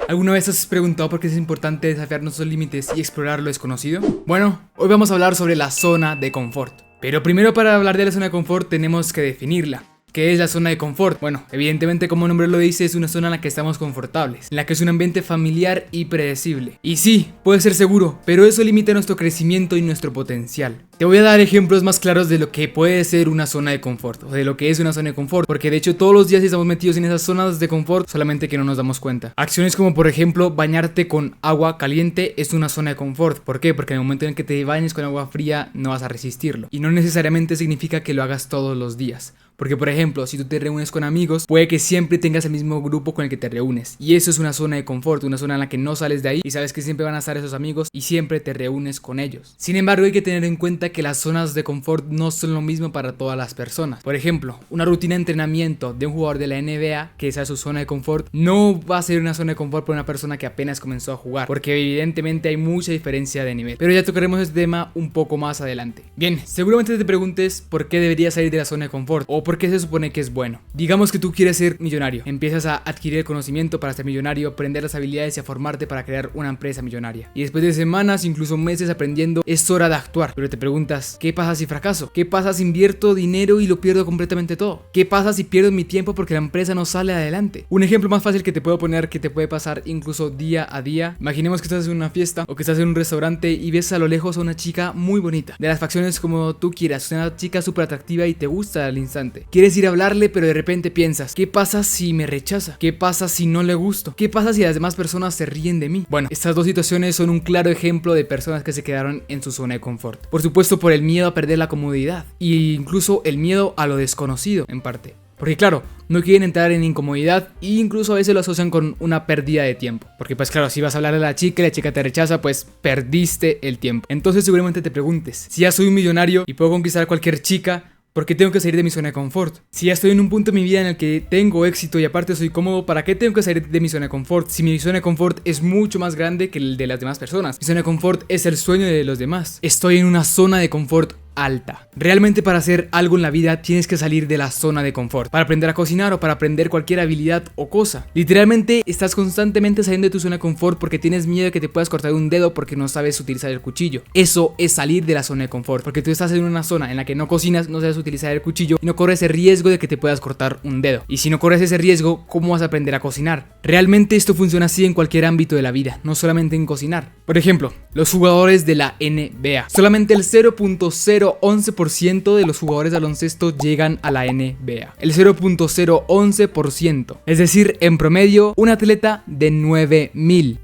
¿Alguna vez has preguntado por qué es importante desafiar nuestros límites y explorar lo desconocido? Bueno, hoy vamos a hablar sobre la zona de confort. Pero primero, para hablar de la zona de confort tenemos que definirla. ¿Qué es la zona de confort? Bueno, evidentemente, como el nombre lo dice, es una zona en la que estamos confortables, en la que es un ambiente familiar y predecible. Y sí, puede ser seguro, pero eso limita nuestro crecimiento y nuestro potencial. Te voy a dar ejemplos más claros de lo que puede ser una zona de confort, o de lo que es una zona de confort, porque de hecho todos los días estamos metidos en esas zonas de confort, solamente que no nos damos cuenta. Acciones como, por ejemplo, bañarte con agua caliente es una zona de confort. ¿Por qué? Porque en el momento en el que te bañes con agua fría no vas a resistirlo. Y no necesariamente significa que lo hagas todos los días. Porque, por ejemplo, si tú te reúnes con amigos, puede que siempre tengas el mismo grupo con el que te reúnes. Y eso es una zona de confort, una zona en la que no sales de ahí y sabes que siempre van a estar esos amigos y siempre te reúnes con ellos. Sin embargo, hay que tener en cuenta que las zonas de confort no son lo mismo para todas las personas. Por ejemplo, una rutina de entrenamiento de un jugador de la NBA, que sea su zona de confort, no va a ser una zona de confort para una persona que apenas comenzó a jugar, porque evidentemente hay mucha diferencia de nivel. Pero ya tocaremos este tema un poco más adelante. Bien, seguramente te preguntes por qué deberías salir de la zona de confort o por qué se supone que es bueno. Digamos que tú quieres ser millonario, empiezas a adquirir el conocimiento para ser millonario, aprender las habilidades y a formarte para crear una empresa millonaria. Y después de semanas, incluso meses aprendiendo, es hora de actuar. Pero te preguntas, ¿qué pasa si fracaso? ¿Qué pasa si invierto dinero y lo pierdo completamente todo? ¿Qué pasa si pierdo mi tiempo porque la empresa no sale adelante? Un ejemplo más fácil que te puedo poner, que te puede pasar incluso día a día. Imaginemos que estás en una fiesta o que estás en un restaurante y ves a lo lejos a una chica muy bonita, de las facciones como tú quieras, una chica súper atractiva y te gusta al instante. Quieres ir a hablarle, pero de repente piensas, ¿qué pasa si me rechaza? ¿Qué pasa si no le gusto? ¿Qué pasa si las demás personas se ríen de mí? Bueno, estas dos situaciones son un claro ejemplo de personas que se quedaron en su zona de confort. Por supuesto, por el miedo a perder la comodidad e incluso el miedo a lo desconocido, en parte. Porque claro, no quieren entrar en incomodidad e incluso a veces lo asocian con una pérdida de tiempo. Porque pues claro, si vas a hablar a la chica y la chica te rechaza, pues perdiste el tiempo. Entonces seguramente te preguntes, si ya soy un millonario y puedo conquistar a cualquier chica, ¿por qué tengo que salir de mi zona de confort? Si ya estoy en un punto de mi vida en el que tengo éxito y aparte soy cómodo, ¿para qué tengo que salir de mi zona de confort? Si mi zona de confort es mucho más grande que el de las demás personas. Mi zona de confort es el sueño de los demás. Estoy en una zona de confort alta. Realmente, para hacer algo en la vida tienes que salir de la zona de confort, para aprender a cocinar o para aprender cualquier habilidad o cosa. Literalmente estás constantemente saliendo de tu zona de confort porque tienes miedo de que te puedas cortar un dedo porque no sabes utilizar el cuchillo. Eso es salir de la zona de confort, porque tú estás en una zona en la que no cocinas, no sabes utilizar el cuchillo y no corres el riesgo de que te puedas cortar un dedo. Y si no corres ese riesgo, ¿cómo vas a aprender a cocinar? Realmente esto funciona así en cualquier ámbito de la vida, no solamente en cocinar. Por ejemplo, los jugadores de la NBA. Solamente el 0.011% de los jugadores de baloncesto llegan a la NBA. El 0.011%. Es decir, en promedio, un atleta de 9,000.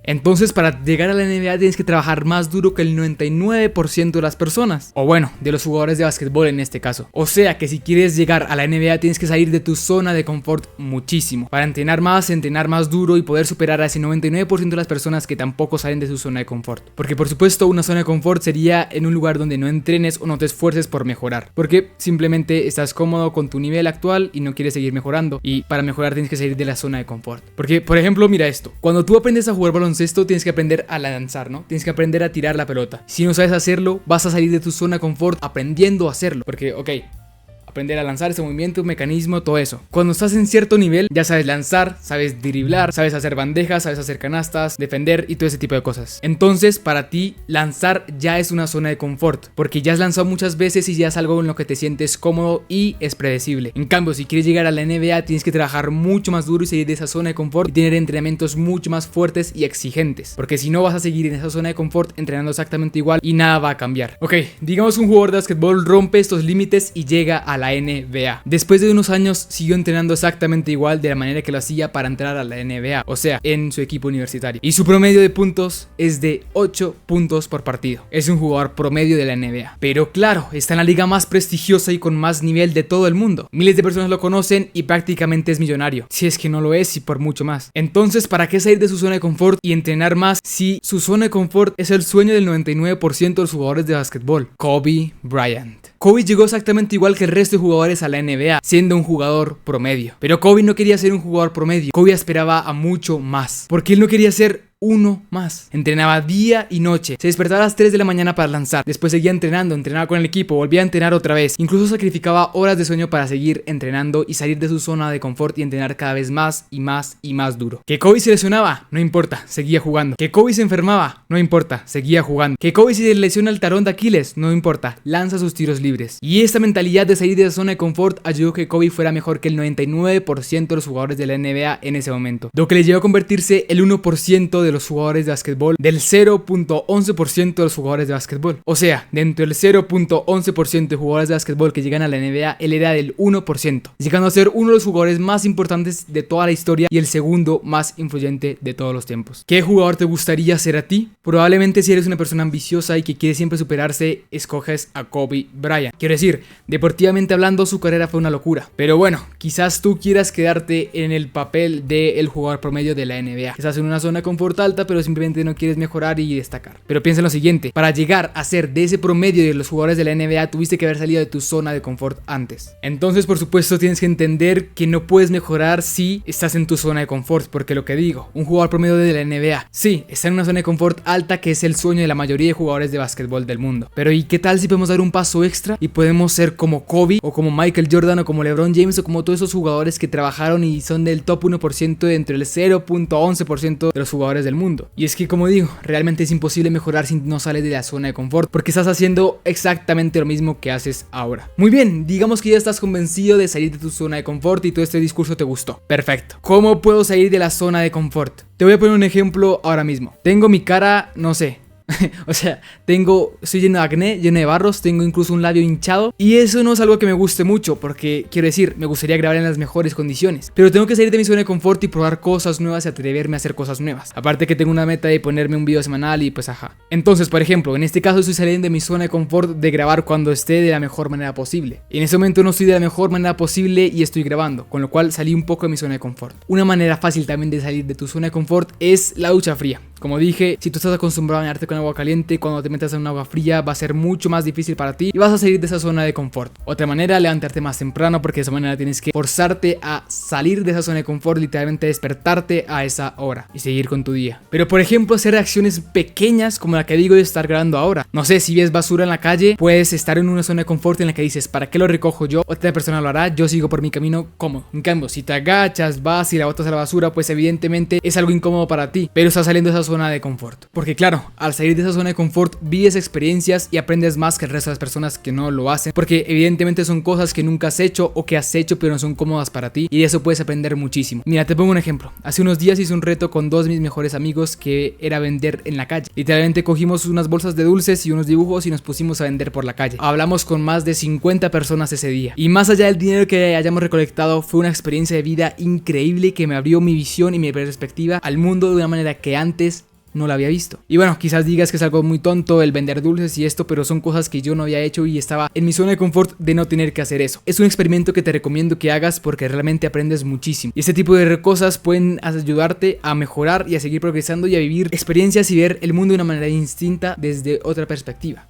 Entonces, para llegar a la NBA tienes que trabajar más duro que el 99% de las personas. O bueno, de los jugadores de básquetbol en este caso. O sea que si quieres llegar a la NBA tienes que salir de tu zona de confort muchísimo. Para entrenar más duro y poder superar a ese 99% de las personas que tampoco salen de su zona de confort. Porque por supuesto una zona de confort sería en un lugar donde no entrenes o no te esfuerces por mejorar. Porque simplemente estás cómodo con tu nivel actual y no quieres seguir mejorando. Y para mejorar tienes que salir de la zona de confort. Porque, por ejemplo, mira esto. Cuando tú aprendes a jugar baloncesto, tienes que aprender a lanzar, ¿no? Tienes que aprender a tirar la pelota. Si no sabes hacerlo, vas a salir de tu zona de confort aprendiendo a hacerlo. Porque, ok, aprender a lanzar, ese movimiento, mecanismo, todo eso. Cuando estás en cierto nivel, ya sabes lanzar, sabes driblar, sabes hacer bandejas, sabes hacer canastas, defender y todo ese tipo de cosas. Entonces, para ti, lanzar ya es una zona de confort, porque ya has lanzado muchas veces y ya es algo en lo que te sientes cómodo y es predecible. En cambio, si quieres llegar a la NBA, tienes que trabajar mucho más duro y salir de esa zona de confort y tener entrenamientos mucho más fuertes y exigentes. Porque si no, vas a seguir en esa zona de confort entrenando exactamente igual y nada va a cambiar. Ok, digamos que un jugador de básquetbol rompe estos límites y llega a la NBA. Después de unos años siguió entrenando exactamente igual de la manera que lo hacía para entrar a la NBA, o sea, en su equipo universitario. Y su promedio de puntos es de 8 puntos por partido. Es un jugador promedio de la NBA. Pero claro, está en la liga más prestigiosa y con más nivel de todo el mundo. Miles de personas lo conocen y prácticamente es millonario. Si es que no lo es y por mucho más. Entonces, ¿para qué salir de su zona de confort y entrenar más si su zona de confort es el sueño del 99% de los jugadores de básquetbol? Kobe Bryant. Kobe llegó exactamente igual que el resto de jugadores a la NBA, siendo un jugador promedio. Pero Kobe no quería ser un jugador promedio. Kobe aspiraba a mucho más, porque él no quería ser uno más. Entrenaba día y noche, se despertaba a las 3 de la mañana para lanzar, después seguía entrenando, entrenaba con el equipo, volvía a entrenar otra vez, incluso sacrificaba horas de sueño para seguir entrenando y salir de su zona de confort y entrenar cada vez más y más y más duro. Que Kobe se lesionaba, no importa, seguía jugando. Que Kobe se enfermaba, no importa, seguía jugando. Que Kobe se lesiona el talón de Aquiles, no importa, lanza sus tiros libres. Y esta mentalidad de salir de la zona de confort ayudó a que Kobe fuera mejor que el 99% de los jugadores de la NBA en ese momento, lo que le llevó a convertirse el 1% de los jugadores de básquetbol del 0.11% de los jugadores de básquetbol. O sea, dentro del 0.11% de jugadores de básquetbol que llegan a la NBA, él era del 1%, llegando a ser uno de los jugadores más importantes de toda la historia y el segundo más influyente de todos los tiempos. ¿Qué jugador te gustaría ser a ti? Probablemente si eres una persona ambiciosa y que quiere siempre superarse, escoges a Kobe Bryant. Quiero decir, deportivamente hablando, su carrera fue una locura. Pero bueno, quizás tú quieras quedarte en el papel del jugador promedio de la NBA. Estás en una zona de confort alta, pero simplemente no quieres mejorar y destacar. Pero piensa en lo siguiente, para llegar a ser de ese promedio de los jugadores de la NBA, tuviste que haber salido de tu zona de confort antes. Entonces, por supuesto, tienes que entender que no puedes mejorar si estás en tu zona de confort, porque lo que digo, un jugador promedio de la NBA, sí, está en una zona de confort alta que es el sueño de la mayoría de jugadores de básquetbol del mundo. Pero ¿y qué tal si podemos dar un paso extra y podemos ser como Kobe o como Michael Jordan o como LeBron James o como todos esos jugadores que trabajaron y son del top 1% entre el 0.11% de los jugadores del mundo? Y es que, como digo, realmente es imposible mejorar si no sales de la zona de confort, porque estás haciendo exactamente lo mismo que haces ahora. Muy bien, digamos que ya estás convencido de salir de tu zona de confort y todo este discurso te gustó. Perfecto. ¿Cómo puedo salir de la zona de confort? Te voy a poner un ejemplo ahora mismo. Tengo mi cara, no sé, o sea, estoy lleno de acné, lleno de barros, tengo incluso un labio hinchado. Y eso no es algo que me guste mucho, porque quiero decir, me gustaría grabar en las mejores condiciones. Pero tengo que salir de mi zona de confort y probar cosas nuevas y atreverme a hacer cosas nuevas. Aparte que tengo una meta de ponerme un video semanal y pues ajá. Entonces, por ejemplo, en este caso estoy saliendo de mi zona de confort de grabar cuando esté de la mejor manera posible. En este momento no estoy de la mejor manera posible y estoy grabando, con lo cual salí un poco de mi zona de confort. Una manera fácil también de salir de tu zona de confort es la ducha fría. Como dije, si tú estás acostumbrado a bañarte con agua caliente, cuando te metas en un agua fría va a ser mucho más difícil para ti y vas a salir de esa zona de confort. Otra manera, levantarte más temprano, porque de esa manera tienes que forzarte a salir de esa zona de confort, literalmente despertarte a esa hora y seguir con tu día. Pero por ejemplo, hacer acciones pequeñas como la que digo de estar grabando ahora. No sé, si ves basura en la calle, puedes estar en una zona de confort en la que dices, ¿para qué lo recojo yo? Otra persona lo hará, yo sigo por mi camino cómodo. En cambio, si te agachas, vas y la botas a la basura, pues evidentemente es algo incómodo para ti, pero estás saliendo de esa zona de confort. Porque claro, al salir de esa zona de confort, vives experiencias y aprendes más que el resto de las personas que no lo hacen, porque evidentemente son cosas que nunca has hecho o que has hecho pero no son cómodas para ti, y de eso puedes aprender muchísimo. Mira, te pongo un ejemplo. Hace unos días hice un reto con dos de mis mejores amigos que era vender en la calle. Literalmente cogimos unas bolsas de dulces y unos dibujos y nos pusimos a vender por la calle. Hablamos con más de 50 personas ese día, y más allá del dinero que hayamos recolectado, fue una experiencia de vida increíble que me abrió mi visión y mi perspectiva al mundo de una manera que antes no la había visto. Y bueno, quizás digas que es algo muy tonto el vender dulces y esto, pero son cosas que yo no había hecho y estaba en mi zona de confort de no tener que hacer eso. Es un experimento que te recomiendo que hagas porque realmente aprendes muchísimo. Y este tipo de cosas pueden ayudarte a mejorar y a seguir progresando y a vivir experiencias y ver el mundo de una manera distinta, desde otra perspectiva.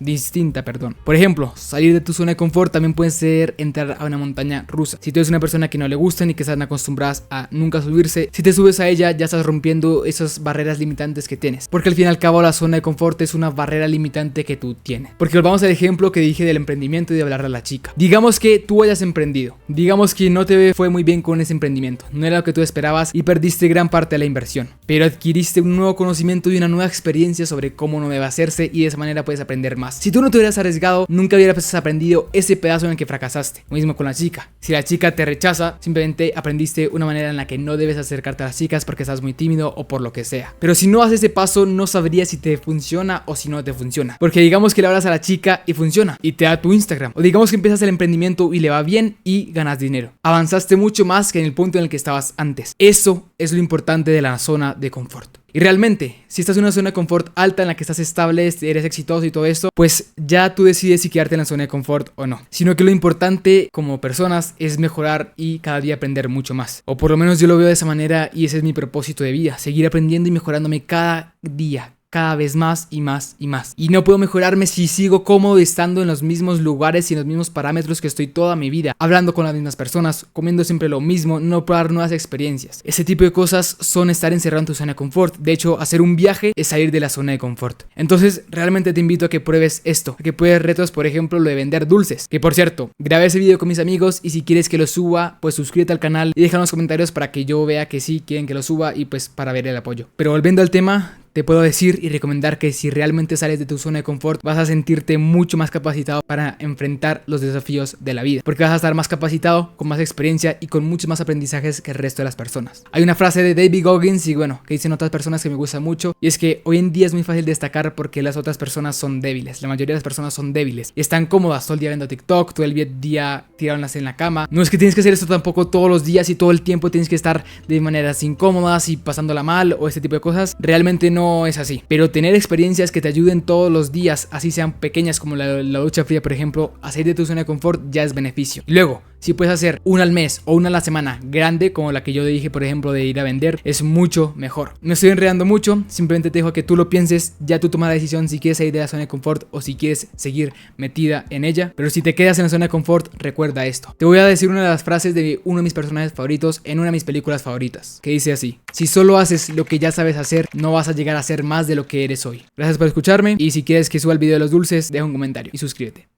Por ejemplo, salir de tu zona de confort también puede ser entrar a una montaña rusa. Si tú eres una persona que no le gustan y que están acostumbradas a nunca subirse, si te subes a ella ya estás rompiendo esas barreras limitantes que tienes. Porque al fin y al cabo la zona de confort es una barrera limitante que tú tienes. Porque volvamos al ejemplo que dije del emprendimiento y de hablar a la chica. Digamos que tú hayas emprendido. Digamos que no te fue muy bien con ese emprendimiento. No era lo que tú esperabas y perdiste gran parte de la inversión. Pero adquiriste un nuevo conocimiento y una nueva experiencia sobre cómo no debe hacerse, y de esa manera puedes aprender más. Si tú no te hubieras arriesgado, nunca hubieras aprendido ese pedazo en el que fracasaste. Lo mismo con la chica. Si la chica te rechaza, simplemente aprendiste una manera en la que no debes acercarte a las chicas porque estás muy tímido o por lo que sea. Pero si no haces ese paso, no sabrías si te funciona o si no te funciona. Porque digamos que le hablas a la chica y funciona y te da tu Instagram. O digamos que empiezas el emprendimiento y le va bien y ganas dinero. Avanzaste mucho más que en el punto en el que estabas antes. Eso es lo importante de la zona de confort. Y realmente, si estás en una zona de confort alta en la que estás estable, eres exitoso y todo esto, pues ya tú decides si quedarte en la zona de confort o no. Sino que lo importante como personas es mejorar y cada día aprender mucho más. O por lo menos yo lo veo de esa manera y ese es mi propósito de vida. Seguir aprendiendo y mejorándome cada día. cada vez más y más y más. Y no puedo mejorarme si sigo cómodo estando en los mismos lugares y en los mismos parámetros que estoy toda mi vida, hablando con las mismas personas, comiendo siempre lo mismo, no probar nuevas experiencias. Ese tipo de cosas son estar encerrado en tu zona de confort. De hecho, hacer un viaje es salir de la zona de confort. Entonces, realmente te invito a que pruebes esto, a que pruebes retos, por ejemplo, lo de vender dulces. Que por cierto, grabé ese video con mis amigos y si quieres que lo suba, pues suscríbete al canal y deja en los comentarios para que yo vea que sí quieren que lo suba y pues para ver el apoyo. Pero volviendo al tema, te puedo decir y recomendar que si realmente sales de tu zona de confort vas a sentirte mucho más capacitado para enfrentar los desafíos de la vida, porque vas a estar más capacitado, con más experiencia y con muchos más aprendizajes que el resto de las personas. Hay una frase de David Goggins y bueno, que dicen otras personas que me gusta mucho, y es que hoy en día es muy fácil destacar porque las otras personas son débiles. La mayoría de las personas son débiles y están cómodas todo el día viendo TikTok, todo el día tiradas en la cama. No es que tienes que hacer esto tampoco todos los días y todo el tiempo tienes que estar de maneras incómodas y pasándola mal o este tipo de cosas. Realmente no es así, pero tener experiencias que te ayuden todos los días, así sean pequeñas como la ducha fría, por ejemplo, a salir de tu zona de confort ya es beneficio. Y luego, si puedes hacer una al mes o una a la semana grande, como la que yo dije, por ejemplo, de ir a vender, es mucho mejor. No estoy enredando mucho, simplemente te dejo que tú lo pienses, ya tú tomas la decisión si quieres salir de la zona de confort o si quieres seguir metida en ella. Pero si te quedas en la zona de confort, recuerda esto. Te voy a decir una de las frases de uno de mis personajes favoritos en una de mis películas favoritas, que dice así: si solo haces lo que ya sabes hacer, no vas a llegar a ser más de lo que eres hoy. Gracias por escucharme y si quieres que suba el video de los dulces, deja un comentario y suscríbete.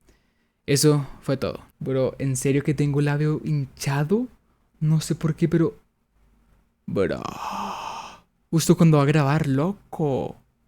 Eso fue todo. Bro, ¿en serio que tengo el labio hinchado? No sé por qué, pero... Bro... Justo cuando va a grabar, loco.